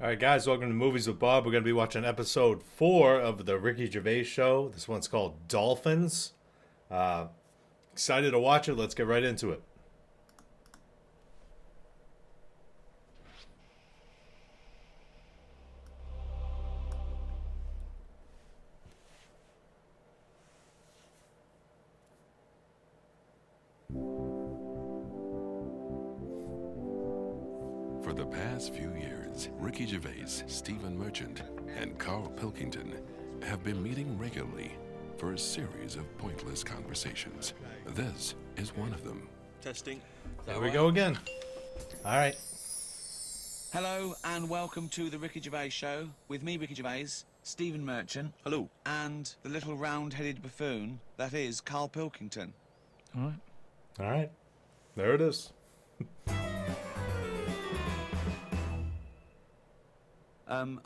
All right, guys, welcome to Movies with Bob. We're going to be watching episode 4 of the Ricky Gervais show. This one's called Dolphins. Excited to watch it. Let's get right into it. For the past few years, Ricky Gervais, Stephen Merchant, and Carl Pilkington have been meeting regularly for a series of pointless conversations. This is one of them. Testing. There we go again. All right. Hello and welcome to the Ricky Gervais show with me, Ricky Gervais, Stephen Merchant. Hello. And the little round-headed buffoon that is Carl Pilkington. All right. There it is.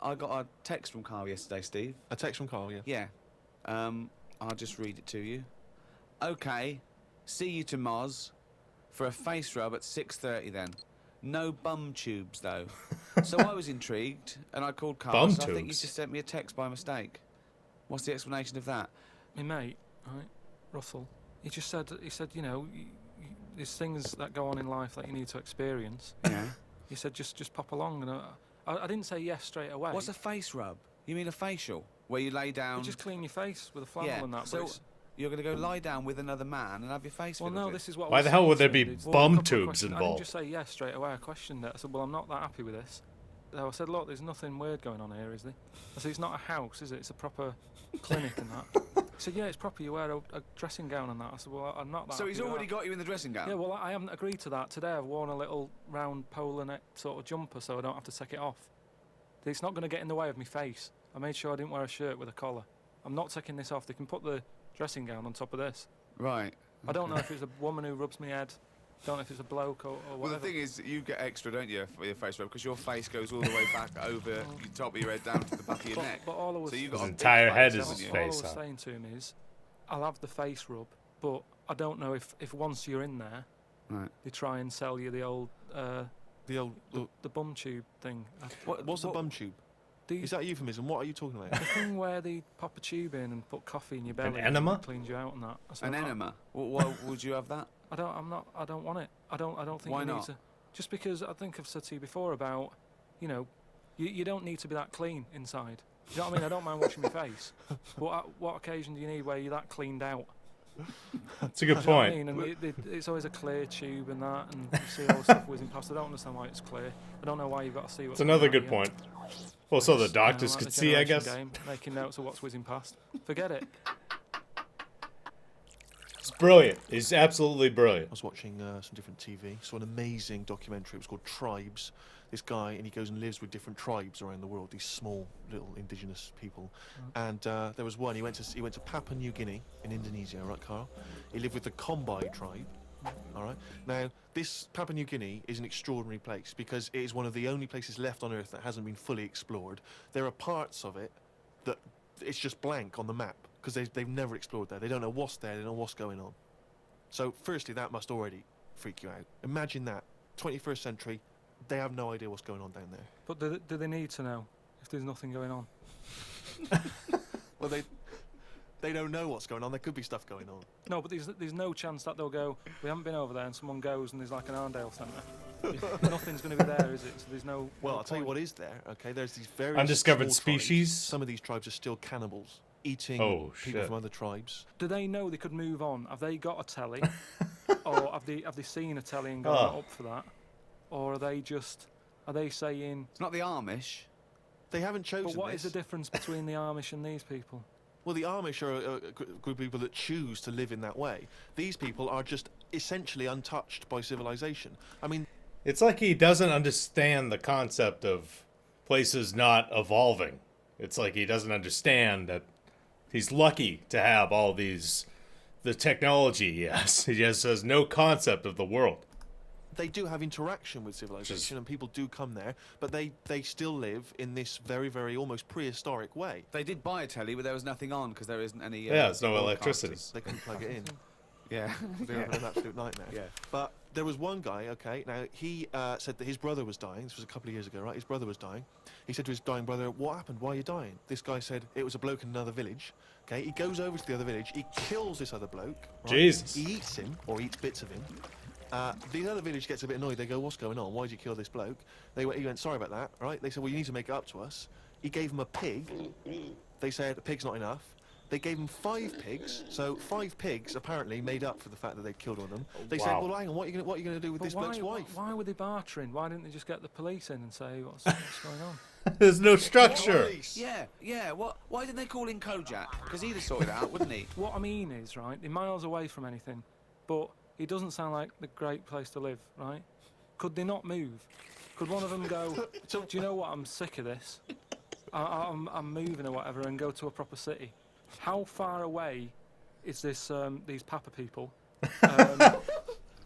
I got a text from Carl yesterday, Steve. A text from Carl, yeah. Yeah. I'll just read it to you. Okay, see you to Moz for a face rub at 6:30 then. No bum tubes though. So I was intrigued and I called Carl. Bum so I think you tubes? just sent me a text by mistake. What's the explanation of that? My mate, right, Russell, he said, you know, there's things that go on in life that you need to experience. Yeah. He said, just pop along, and I didn't say yes straight away. What's a face rub? You mean a facial? Where you lay down... You just clean your face with a flannel yeah, and that. so but you're going to go lie down with another man and have your face well, filled no, with this is what I Why was the hell saying would there to be him. There's bum a couple of tubes questions. I involved? didn't just say yes straight away. I questioned it. I said, well, I'm not that happy with this. So I said, look, there's nothing weird going on here, is there? I said, it's not a house, is it? It's a proper clinic and that. He said, yeah, it's proper. You wear a dressing gown and that. I said, well, I'm not that So he's happy with already that. got you in the dressing gown? Yeah, well, I haven't agreed to that. Today I've worn a little round polar neck sort of jumper so I don't have to take it off. It's not going to get in the way of my face. I made sure I didn't wear a shirt with a collar. I'm not taking this off. They can put the dressing gown on top of this. Right. I don't know if it's a woman who rubs my head. Don't know if it's a bloke or Well, whatever. the thing is, you get extra, don't you, for your face rub? Because your face goes all the way back over the top of your head down to the back of your neck. But all I was, So you got His a big entire face, head is haven't his you? all I face was up. saying to him is, I'll have the face rub, but I don't know if once you're in there, Right. they try and sell you the old, the bum tube thing. What's the bum tube? Is that a euphemism? What are you talking about? The thing where they pop a tube in and put coffee in your belly. enema? And cleans you out and that. I said, An I can't- enema? Why would you have that? I don't want it. I don't think Why you need not? to. Just because I think I've said to you before about, you know, you don't need to be that clean inside. You know what I mean? I don't mind washing my face. But at what occasion do you need where you're that cleaned out? That's a good Do you know what I point. mean? And it's always a clear tube and that, and you see all the stuff whizzing past. I don't understand why it's clear. I don't know why you've got to see what's It's another coming good out of you. point. Well, so the It's, you know, doctors like could the see, I generation guess. Game, making notes of what's whizzing past. Forget it. It's brilliant. He's absolutely I brilliant. was watching some different TV. Saw an amazing documentary. It was called Tribes. This guy, and he goes and lives with different tribes around the world. These small little indigenous people. And there was one. He went to Papua New Guinea in Indonesia. Right, Carl? He lived with the Kombai tribe. All right. Now, this Papua New Guinea is an extraordinary place because it is one of the only places left on Earth that hasn't been fully explored. There are parts of it that it's just blank on the map because they've never explored there. They don't know what's there. They don't know what's going on. So, firstly, that must already freak you out. Imagine that, 21st century, they have no idea what's going on down there. But do they need to know if there's nothing going on? Well, they don't know what's going on. There could be stuff going on. No, but there's no chance that they'll go, we haven't been over there, and someone goes and there's like an Arndale centre. Nothing's going to be there, is it? So there's no... Well, no I'll tell you point. what is there. Okay, there's these very Undiscovered species? Some of these tribes are still cannibals, eating Oh, people shit. from other tribes. Do they know they could move on? Have they got a telly? Or have they seen a telly and gone Oh. up for that? Or are they saying... It's not the Amish. They haven't chosen But what is this. the difference between the Amish and these people? Well, the Amish are a group of people that choose to live in that way. These people are just essentially untouched by civilization. I mean, It's like he doesn't understand the concept of places not evolving. It's like he doesn't understand that he's lucky to have all the technology he has. He just has no concept of the world. they do have interaction with civilization, and people do come there, but they still live in this very, very almost prehistoric way. They did buy a telly, but there was nothing on because there isn't any. Yeah, there's no broadcasters. electricity. They couldn't plug it in. Yeah. They're an absolute nightmare. Yeah. But There was one guy, okay, now he said that his brother was dying. This was a couple of years ago, right? His brother was dying. He said to his dying brother, what happened? Why are you dying? This guy said it was a bloke in another village. Okay, he goes over to the other village. He kills this other bloke. Right? Jesus. He eats him, or eats bits of him. The other village gets a bit annoyed. They go, what's going on? Why did you kill this bloke? He went, sorry about that, right? They said, well, you need to make it up to us. He gave him a pig. They said, a pig's not enough. They gave him 5 pigs, so 5 pigs apparently made up for the fact that they'd killed all of them. They said, well, hang on, what are you going to do with But this bloke's wife? why were they bartering? Why didn't they just get the police in and say what's going on? There's no structure. Yeah. Why didn't they call in Kojak? Because he'd have sorted it out, wouldn't he? What I mean is, right, they're miles away from anything, but it doesn't sound like the great place to live, right? Could they not move? Could one of them go, do you know what, I'm sick of this. I'm moving or whatever and go to a proper city. How far away is this these Papa people to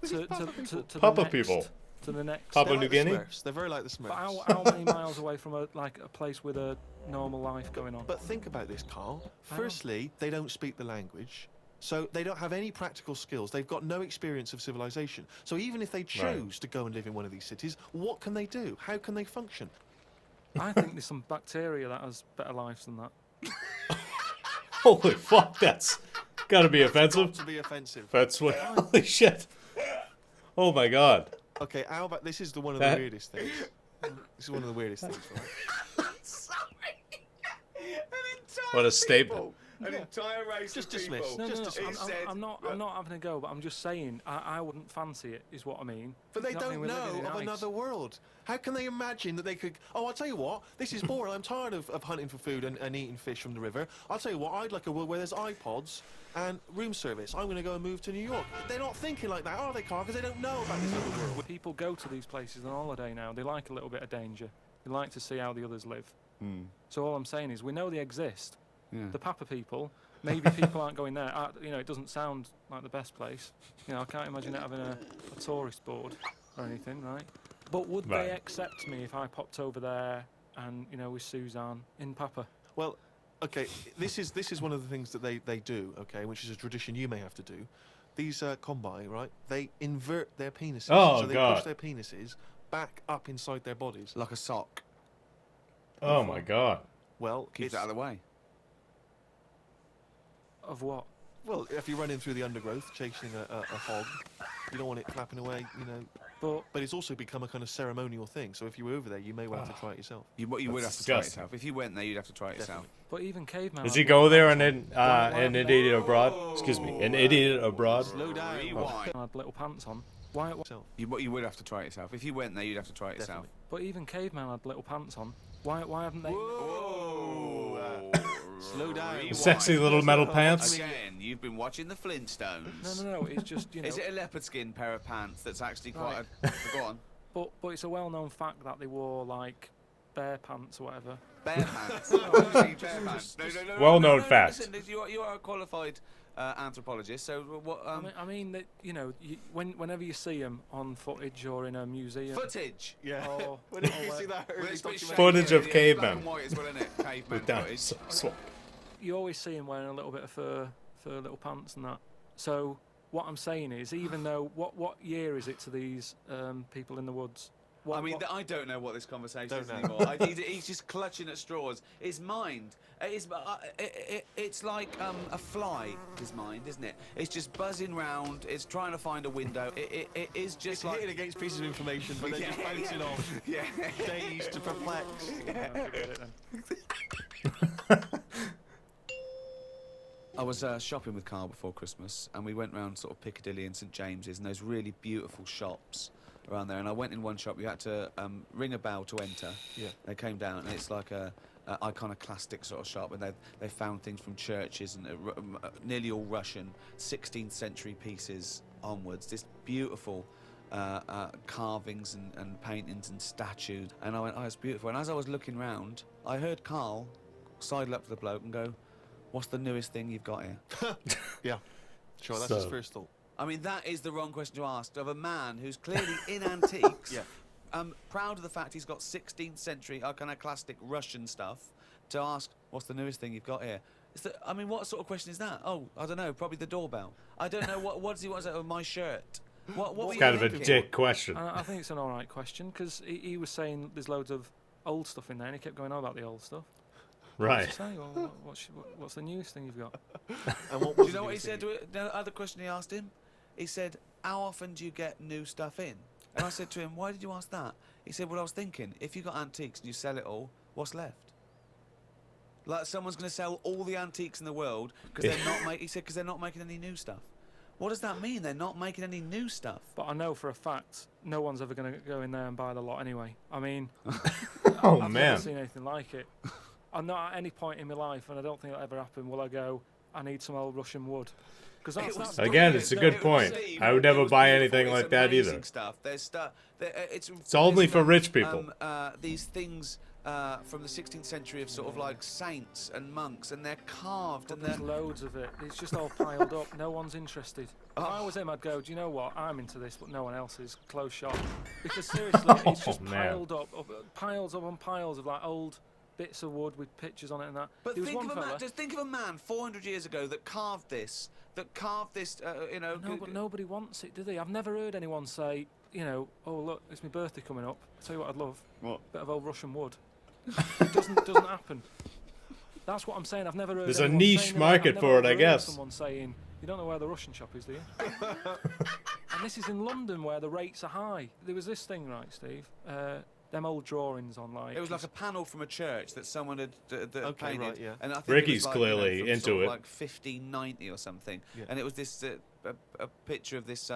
the Papa next, people. to the next Papua They're New like the Guinea? Smurfs. They're very like the Smurfs. But how many miles away from a place with a normal life going on? But think about this, Carl. Firstly, they don't speak the language, so they don't have any practical skills. They've got no experience of civilization. So even if they chose to go and live in one of these cities, what can they do? How can they function? I think there's some bacteria that has better lives than that. Holy fuck, that's gotta be offensive. To be offensive. That's what. Holy shit. Oh my god. Okay, how about this is one of the That- weirdest things. This is one of the weirdest things, right? What a statement. An entire race Just of dismiss. people. No, Just I'm not having a go, but I'm just saying I wouldn't fancy it, is what I mean. But they You know what I don't mean? We're living know in of ice. another world. How can they imagine that they could... Oh, I'll tell you what, this is boring. I'm tired of hunting for food and eating fish from the river. I'll tell you what, I'd like a world where there's iPods and room service. I'm going to go and move to New York. They're not thinking like that, are they, Carl? Because they don't know about this other world. People go to these places on holiday now. They like a little bit of danger. They like to see how the others live. So all I'm saying is we know they exist. Yeah. The Papa people, maybe people aren't going there. You know, it doesn't sound like the best place. You know, I can't imagine it having a tourist board or anything, right? But would Right. they accept me if I popped over there and, you know, with Suzanne in Papa? Well, okay, this is one of the things that they do, okay, which is a tradition you may have to do. These combine, right, they invert their penises. Oh, so they God. push their penises back up inside their bodies. Like a sock. Oh my god. Well, Keeps it out of the way. Of what? well, if you're running through the undergrowth, chasing a hog, you don't want it flapping away, you know. But it's also become a kind of ceremonial thing. So if you were over there, you may well have to try it yourself. You would have That's to try it disgusting. yourself. If you went there, you'd have to try it yourself. But even caveman. Does had he go little there pants and on. then an idiot abroad? Excuse me, an idiot abroad. Slow down. Rewind. Had little pants on. Why? Self. You would have to try it yourself. If you went there, you'd have to try it yourself. Definitely. But even caveman had little pants on. Why haven't they? Whoa. Slow down. Rewind. Sexy little metal pants. Again, you've been watching the Flintstones. No. It's just, you know. Is it a leopard skin pair of pants that's actually quite a... Go on. But it's a well-known fact that they wore like bear pants or whatever. Bear pants. Bear pants. No. Well-known fact. Listen, you are a qualified anthropologist, so what... I mean that, you know, whenever you see them on footage or in a museum. footage. Yeah. Or, When did or you where- see that Well, early it's a bit documentary? shady Footage here, of yeah, cavemen. Black and white as well, isn't it? Caveman Down. footage. you always see them wearing a little bit of fur little pants and that. So what I'm saying is, even though what year is it to these people in the woods? I mean, I don't know what this conversation Don't is know. anymore. He's just clutching at straws. His mind, it's like a fly, his mind, isn't it? It's just buzzing round, it's trying to find a window. It is just It's like... hitting against pieces of information, but then just bouncing off. Yeah. Dazed to perplexed. Forget it then. I was shopping with Carl before Christmas, and we went round sort of Piccadilly and St James's, and those really beautiful shops around there. And I went in one shop. You had to ring a bell to enter. Yeah. They came down, and it's like a iconoclastic sort of shop, and they found things from churches and nearly all Russian, 16th century pieces onwards. This beautiful carvings and paintings and statues. And I went, oh, it's beautiful. And as I was looking round, I heard Carl sidle up to the bloke and go, "What's the newest thing you've got here?" Yeah. Sure, that's his So- first thought. I mean, that is the wrong question to ask of a man who's clearly in antiques. Yeah. Proud of the fact he's got 16th century iconoclastic Russian stuff, to ask, what's the newest thing you've got here? What sort of question is that? Oh, I don't know, probably the doorbell. I don't know, what does he want to say? Oh, my shirt. What were It's you kind of a thinking? dick question. I think it's an all right question because he was saying there's loads of old stuff in there, and he kept going on about the old stuff. Right. What's he say? Well, what's the newest thing you've got? And what Do was you know the what he new said? thing? The other question he asked him, he said, "How often do you get new stuff in?" And I said to him, "Why did you ask that?" He said, "Well, I was thinking, if you got antiques and you sell it all, what's left? Like someone's going to sell all the antiques in the world because they're not making." He said, "Because they're not making any new stuff." What does that mean? They're not making any new stuff. But I know for a fact no one's ever going to go in there and buy the lot anyway. I mean, Oh, I've man. never seen anything like it. I'm not at any point in my life, and I don't think it'll ever happen, will I go, I need some old Russian wood. Because that's Again, it's a good point. I would never buy anything like that either. Stuff. There's stuff. It's only for rich people. These things from the 16th century of sort of like saints and monks, and they're carved and There's they're. loads of it. It's just all piled up. No one's interested. If I was him, I'd go, do you know what? I'm into this, but no one else is. Close shop. Because seriously, it's just man. piled up, piles upon piles of like old bits of wood with pictures on it and that. But There was think one of a man. fella. Just think of a man 400 years ago that carved this. You know. No, but nobody wants it, do they? I've never heard anyone say, you know, oh look, it's my birthday coming up. I'll tell you what I'd love. What? Bit of old Russian wood. It doesn't happen. That's what I'm saying. I've never heard. There's a anyone niche saying that. market I've never for it, I heard guess. Someone saying, you don't know where the Russian shop is, do you? And this is in London where the rates are high. There was this thing, right, Steve? Them old drawings on like. It was like a panel from a church that someone had painted. right, yeah. And I think Ricky's it was like, clearly from into sort of it. like 1590 or something. Yeah. And it was this a picture of this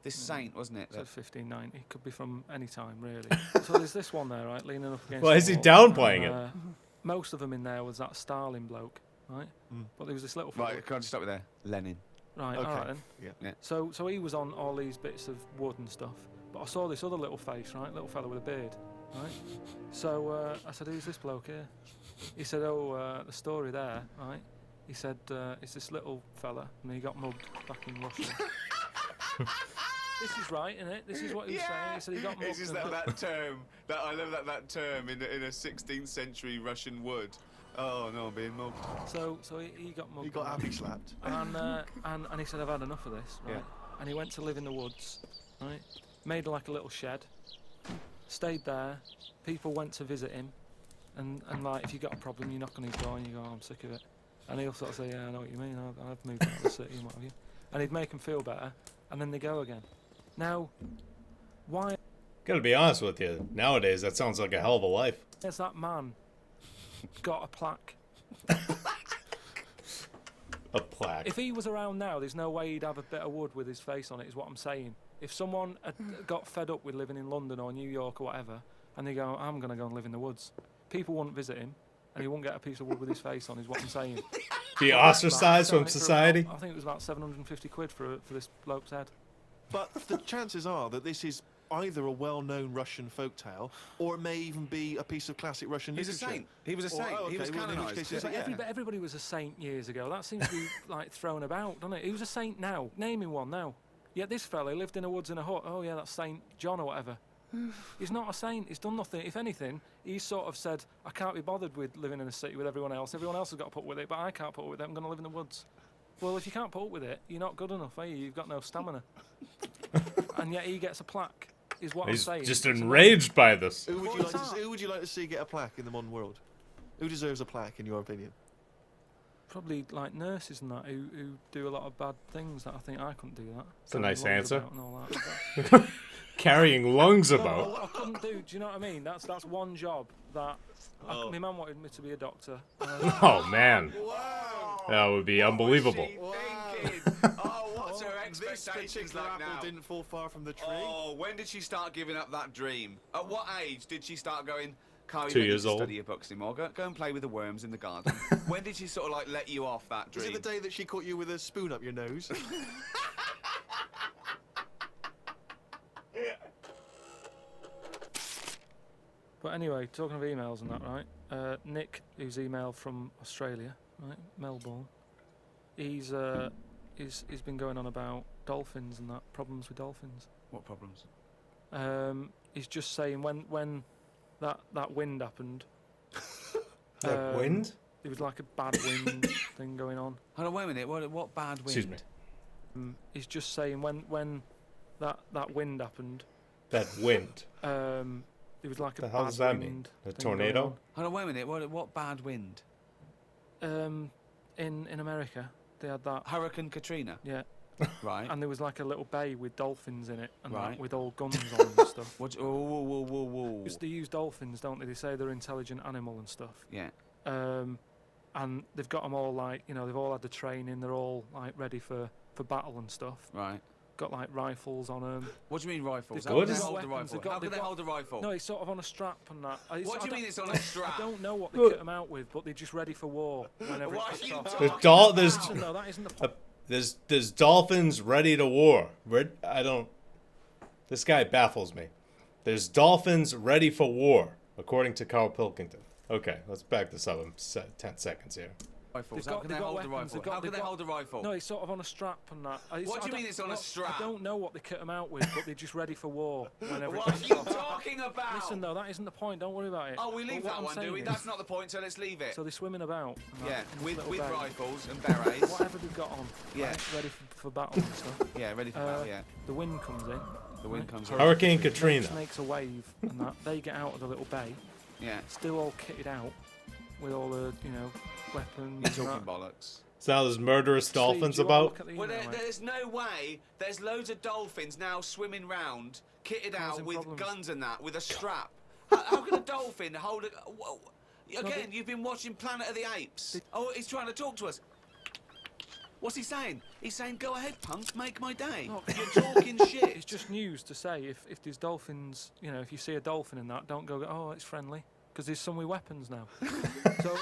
this saint, wasn't it? So 1590. It could be from any time, really. So there's this one there, right, leaning up against. Why the is he wall, downplaying and, most of them in there was that Stalin bloke, right? But there was this little fella. Right, can I just stop you there? Lenin. Right, Okay. all right then. Yeah. So he was on all these bits of wood and stuff. But I saw this other little face, right? Little fella with a beard, right? So I said, who's this bloke here? He said, the story there, right? He said, it's this little fella, and he got mugged back in Russia. This is right, isn't it? This is what he was saying. He said he got mugged. It's just that term. That I love that term in a 16th century Russian wood. Oh no, I'm being mugged. So he got mugged. He got happy slapped. And he said, I've had enough of this, right? Yeah. And he went to live in the woods, right? Made like a little shed, stayed there. People went to visit him, and like if you got a problem, you knock on his door and you go, I'm sick of it. And he'll sort of say, yeah, I know what you mean. I've moved out of the city and what have you. And he'd make them feel better, and then they go again. Now, why Gotta be honest with you. Nowadays, that sounds like a hell of a life. has that man got a plaque? A plaque. If he was around now, there's no way he'd have a bit of wood with his face on it, is what I'm saying. If someone had got fed up with living in London or New York or whatever, and they go, I'm going to go and live in the woods, people wouldn't visit him, and he wouldn't get a piece of wood with his face on, is what I'm saying. Be ostracized from Selling it for society. about, I think it was about 750 quid for this bloke's head. But the chances are that this is either a well-known Russian folktale, or it may even be a piece of classic Russian He's a literature. saint. He was a saint. Oh, He was okay, well, in which canonised. case it's- Yeah. yeah. Everybody was a saint years ago. That seems to be like thrown about, doesn't it? He was a saint now. Name him one now. Yet this fella lived in the woods in a hut. Oh yeah, that's Saint John or whatever. He's not a saint. He's done nothing. If anything, he's sort of said, I can't be bothered with living in a city with everyone else. Everyone else has got to put up with it, but I can't put up with it. I'm going to live in the woods. Well, if you can't put up with it, you're not good enough, are you? You've got no stamina. And yet he gets a plaque, is what He's I'm saying. just It's enraged by this. Who would Well, you like it's to? Who would you like to see get a plaque in the modern world? Who deserves a plaque, in your opinion? probably like nurses and that who do a lot of bad things that I think I couldn't do that. It's a nice Carrying lungs answer. about and all that. Carrying lungs No, about. I couldn't do. Do you know what I mean? That's one job that my mum wanted me to be a doctor. Oh man, Wow. that would be unbelievable. Oh, what's her This expectations particular like apple now? didn't fall far from the tree. Oh, when did she start giving up that dream? At what age did she start going, Carl, you 2 don't need years to old. study your books anymore. Go and play with the worms in the garden. When did she sort of like let you off that Is dream? it the day that she caught you with a spoon up your nose? But anyway, talking of emails and that, right? Nick, who's emailed from Australia, right, Melbourne, he's been going on about dolphins and that, problems with dolphins. What problems? He's just saying when that wind happened. That wind? There was like a bad wind thing going on. Hold on, wait a minute. What bad wind? Excuse me. He's just saying when that wind happened. That wind. There was like a The hell bad does that wind mean? A thing going tornado? Hold on, wait a minute. What bad wind? on. In America, they had that. Hurricane Katrina. Yeah. Right. And there was like a little bay with dolphins in it, and Right. that, with all guns on them and stuff. What? Oh, whoa. Because they use dolphins, don't they? They say they're an intelligent animal and stuff. Yeah. And they've got them all like, they've all had the training. They're all like ready for battle and stuff. Right. Got like rifles on them. What do you mean rifles? They've How got- can they They've hold got a weapons, rifle? they've got- How can they've they got- hold a rifle? No, it's sort of on a strap and that. What do you mean it's on a strap? I don't know what they Look. kit them out with, but they're just ready for war whenever What it are kicks you off. talking There's about? No, that isn't the point. There's dolphins ready to war. This guy baffles me. There's dolphins ready for war, according to Carl Pilkington. Okay, let's back this up in 10 seconds here. Rifles. They've How got- can they've they got hold a weapons, rifle? they've got- How can they've they got- hold a rifle? No, it's sort of on a strap and that. What do you mean it's on a strap? I don't know what they kit them out with, but they're just ready for war whenever What it are kicks you off. talking about? Listen, though, that isn't the point. Don't worry about it. Oh, we But leave what that I'm one, do saying we? is- That's not the point, so let's leave it. So they're swimming about. And Yeah, that, in this with little bay. rifles and berets. Whatever they've got on. Yeah. Right, ready for battle and stuff. Yeah, ready for battle, yeah. The wind comes in. The wind right? comes So in. Hurricane it Katrina. makes a wave, and that they get out of the little bay, Yeah. still all kitted out with all the weapons. You're and talking that. bollocks. So now there's murderous Steve, dolphins do you wanna about. look at the Well, email, mate? there's no way. There's loads of dolphins now swimming round, kitted out Causing with problems. guns and that, with a strap. How can a dolphin hold a... Whoa. Again, you've been watching Planet of the Apes. Oh, he's trying to talk to us. What's he saying? He's saying, go ahead, punks, make my day. No. You're talking It's shit. just news to say if there's dolphins, if you see a dolphin in that, don't go, oh, it's friendly, because there's some with weapons now. So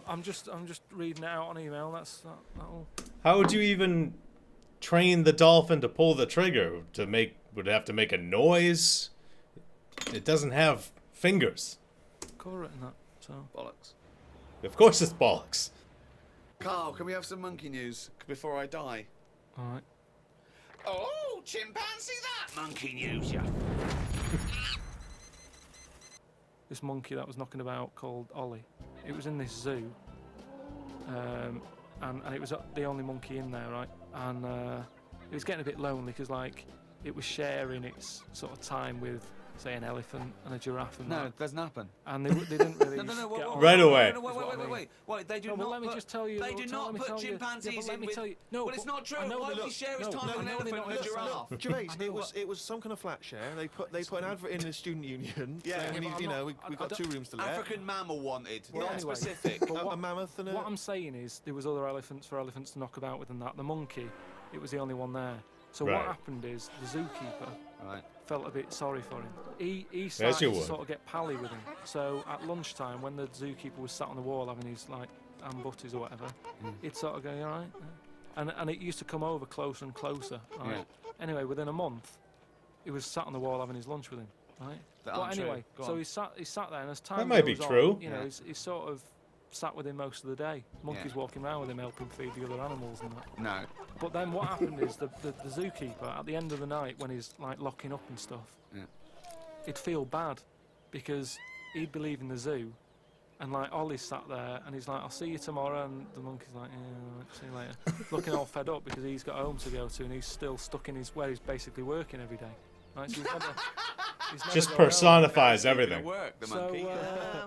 I'm just reading it out on email. That'll. How would you even train the dolphin to pull the trigger? Would it have to make a noise? It doesn't have fingers. Cover it in that. So Bollocks. Of course it's bollocks. Carl, can we have some monkey news before I die? all right. Oh, chimpanzee that! Monkey news, yeah. This monkey that was knocking about called Ollie. It was in this zoo, and it was the only monkey in there, right? And it was getting a bit lonely because it was sharing its sort of time with, say, an elephant and a giraffe and No, that. it doesn't happen. And they didn't really No, get wait, on. Right away. No, is what I mean. wait. They do No, but not let me put, just tell you. They do let not me put tell you. chimpanzees Yeah, but let in me with... tell you. No, well, it's but not true. I know Why they would he look- share his no, time no, with an I know they elephant and a don't giraffe? look. Gervais, I know it was some kind of flat share. They put an advert in the student union. Yeah. saying we Yeah, need, but you I'm know, not- we've I got don't- 2 rooms to let. African mammal wanted, Yeah, not anyway. specific. But a mammoth and a. What I'm saying is there was other elephants for elephants to knock about with and that. The monkey, it was the only one there. So Right. what happened is the zookeeper Right. felt a bit sorry for him. He you started to would. sort of get pally with him. So at lunchtime, when the zookeeper was sat on the wall having his ham butties or whatever, he'd sort of go, "You all right?" And it used to come over closer and closer. Right? Yeah. Anyway, within a month, he was sat on the wall having his lunch with him. Right. That But aren't true. anyway, Go so on. he sat there, and as time That might be goes on, true. Yeah. he's sort of sat with him most of the day. Monkey's Yeah. walking around with him, helping feed the other animals and that. No. But then what happened is the zookeeper, at the end of the night, when he's locking up and stuff, Yeah. he'd feel bad because he'd be leaving the zoo, and Ollie's sat there, and he's like, "I'll see you tomorrow," and the monkey's like, "Yeah, right, see you later," looking all fed up because he's got home to go to, and he's still stuck in where he's basically working every day. Right, so he's never Just going home. personifies Gonna everything. work, the So, monkey.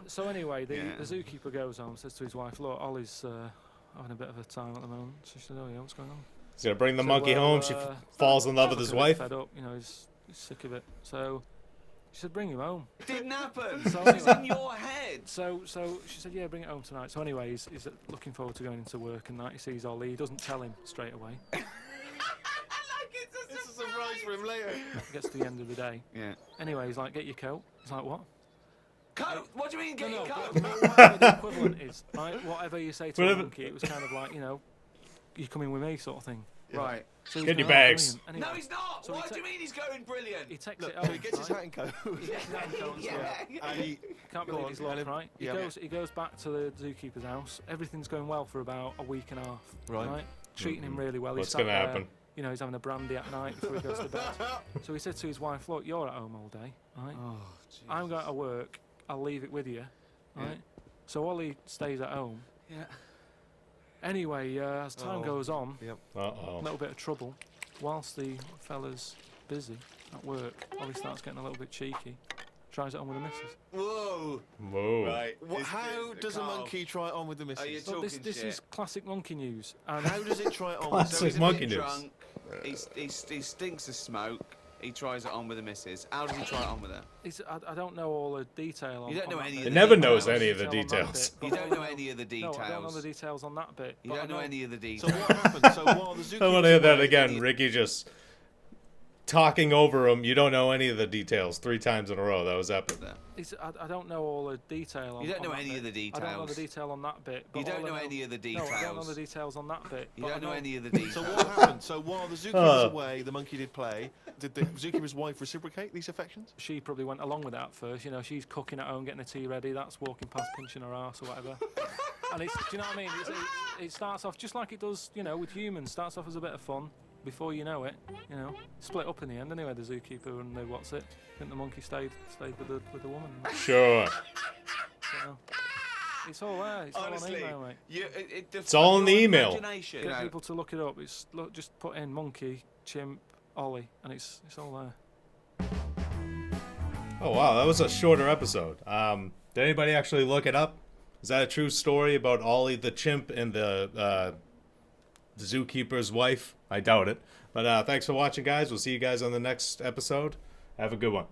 so anyway, the Yeah. zookeeper goes home, says to his wife, "Look, Ollie's having a bit of a time at the moment." So she said, "Oh yeah, what's going on?" He's gonna bring the So, monkey well, home. She falls in love with He's his a bit wife. Fed up, he's sick of it. So she said, "Bring him home." Didn't happen. So It's anyway. in your head. So she said, "Yeah, bring it home tonight." So anyway, he's looking forward to going into work and that. He sees Ollie. He doesn't tell him straight away. It's a surprise for him later. Gets to the end of the day. Yeah. Anyway, he's like, "Get your coat." He's like, "What?" Coat? What do you mean, get No, your no, coat? but whatever the equivalent is, right? Whatever you say to a Whatever- monkey, it was kind of like, "You're coming with me," sort of thing. Right. So he's Get your going, "Oh, bags." brilliant." Anyway, No, he's not. So Why he do you mean he's going brilliant? he takes Look, it so home. he gets his right? hat and coat. And and he Can't Go believe on, his luck, and then- right? yeah. He goes back to the zookeeper's house. Everything's going well for about a week and a half. Right. Treating him really well. What's He's sat gonna there, happen? He's having a brandy at night before he goes to bed. So he said to his wife, "Look, you're at home all day, right? Oh, I'm going to work. I'll leave it with you, Yeah. right?" So Ollie stays at home. Yeah. Anyway, as time Oh. goes on, Uh a oh. little bit of trouble. whilst the fella's busy at work, Ollie starts getting a little bit cheeky. Tries it on with the missus. Whoa. Whoa. Right. How does a Carl, monkey try it on with the missus? Are you Look, talking this shit? is classic monkey news. And How does it try it on? Classic So he's a monkey bit news. drunk. He stinks of smoke. He tries it on with the missus. How does he try it on with her? I don't know all the detail on You don't know on that any bit. of It the never details. knows any of the Detail on that details. bit, You but don't I know any of the details. No, I don't know the details on that bit. You but don't I know any of the So details. what happened? So while the zookeeper's I want to hear that away, again. Ricky just talking over him. You don't know any of the details 3 times in a row. That was epic. I don't know all the detail on You don't on know that any of bit. the I don't know the details. detail on that bit. But You don't all I know any of the No, I don't know details. the details on that bit. You but I don't know any of the So details. what happened? So while the zookeeper's away, the monkey did play. Did the zookeeper's wife reciprocate these affections? She probably went along with that at first. You know, she's cooking at home, getting the tea ready. That's walking past, pinching her ass or whatever. And it's, do you know what I mean? It starts off just like it does, you know, with humans. Starts off as a bit of fun. Before you know it, you know, split up in the end anyway. The zookeeper and the what's it? I think the monkey stayed with the woman. Sure. You know. It's all there. It's Honestly, all on email, mate. It's all in the email. Imagination. Get people to look it up. It's just put in monkey, chimp, Ollie, and it's all there. Oh wow, that was a shorter episode. Did anybody actually look it up? Is that a true story about Ollie the chimp and the zookeeper's wife? I doubt it. But thanks for watching, guys. We'll see you guys on the next episode. Have a good one.